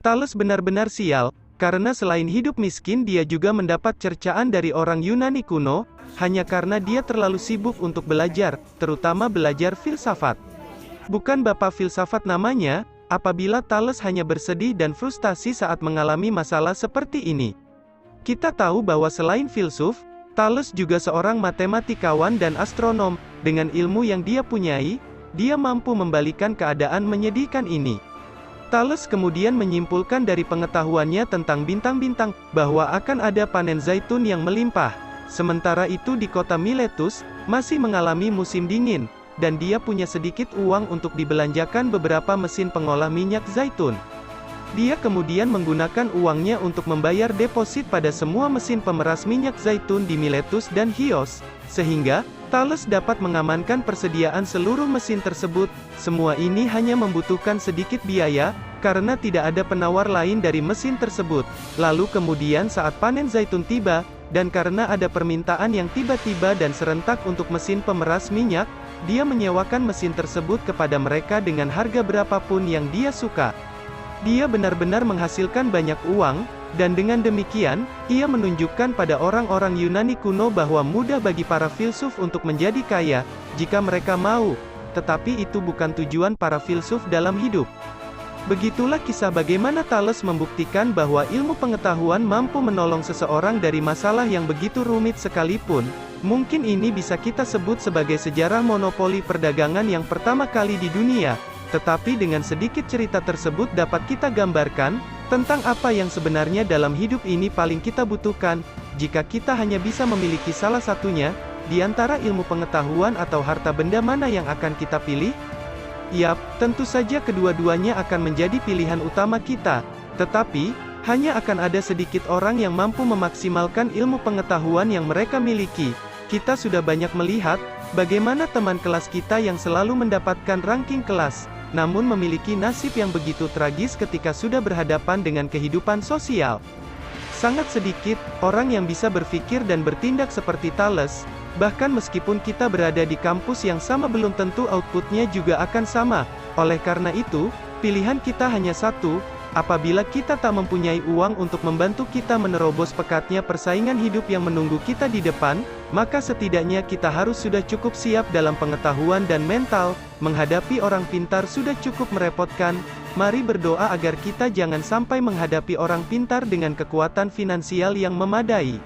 Thales benar-benar sial, karena selain hidup miskin dia juga mendapat cercaan dari orang Yunani kuno, hanya karena dia terlalu sibuk untuk belajar, terutama belajar filsafat. Bukan bapak filsafat namanya, apabila Thales hanya bersedih dan frustasi saat mengalami masalah seperti ini. Kita tahu bahwa selain filsuf, Thales juga seorang matematikawan dan astronom. Dengan ilmu yang dia punyai, dia mampu membalikan keadaan menyedihkan ini. Thales kemudian menyimpulkan dari pengetahuannya tentang bintang-bintang, bahwa akan ada panen zaitun yang melimpah. Sementara itu di kota Miletus, masih mengalami musim dingin, dan dia punya sedikit uang untuk dibelanjakan beberapa mesin pengolah minyak zaitun. Dia kemudian menggunakan uangnya untuk membayar deposit pada semua mesin pemeras minyak zaitun di Miletus dan Chios, sehingga Thales dapat mengamankan persediaan seluruh mesin tersebut. Semua ini hanya membutuhkan sedikit biaya, karena tidak ada penawar lain dari mesin tersebut. Lalu kemudian saat panen zaitun tiba, dan karena ada permintaan yang tiba-tiba dan serentak untuk mesin pemeras minyak, dia menyewakan mesin tersebut kepada mereka dengan harga berapapun yang dia suka. Dia benar-benar menghasilkan banyak uang, dan dengan demikian, ia menunjukkan pada orang-orang Yunani kuno bahwa mudah bagi para filsuf untuk menjadi kaya, jika mereka mau. Tetapi itu bukan tujuan para filsuf dalam hidup. Begitulah kisah bagaimana Thales membuktikan bahwa ilmu pengetahuan mampu menolong seseorang dari masalah yang begitu rumit sekalipun. Mungkin ini bisa kita sebut sebagai sejarah monopoli perdagangan yang pertama kali di dunia. Tetapi dengan sedikit cerita tersebut dapat kita gambarkan, tentang apa yang sebenarnya dalam hidup ini paling kita butuhkan. Jika kita hanya bisa memiliki salah satunya, di antara ilmu pengetahuan atau harta benda mana yang akan kita pilih? Yap, tentu saja kedua-duanya akan menjadi pilihan utama kita. Tetapi, hanya akan ada sedikit orang yang mampu memaksimalkan ilmu pengetahuan yang mereka miliki. Kita sudah banyak melihat, bagaimana teman kelas kita yang selalu mendapatkan ranking kelas, namun memiliki nasib yang begitu tragis ketika sudah berhadapan dengan kehidupan sosial. Sangat sedikit orang yang bisa berpikir dan bertindak seperti Thales. Bahkan meskipun kita berada di kampus yang sama belum tentu outputnya juga akan sama. Oleh karena itu, pilihan kita hanya satu. Apabila kita tak mempunyai uang untuk membantu kita menerobos pekatnya persaingan hidup yang menunggu kita di depan, maka setidaknya kita harus sudah cukup siap dalam pengetahuan dan mental. Menghadapi orang pintar sudah cukup merepotkan. Mari berdoa agar kita jangan sampai menghadapi orang pintar dengan kekuatan finansial yang memadai.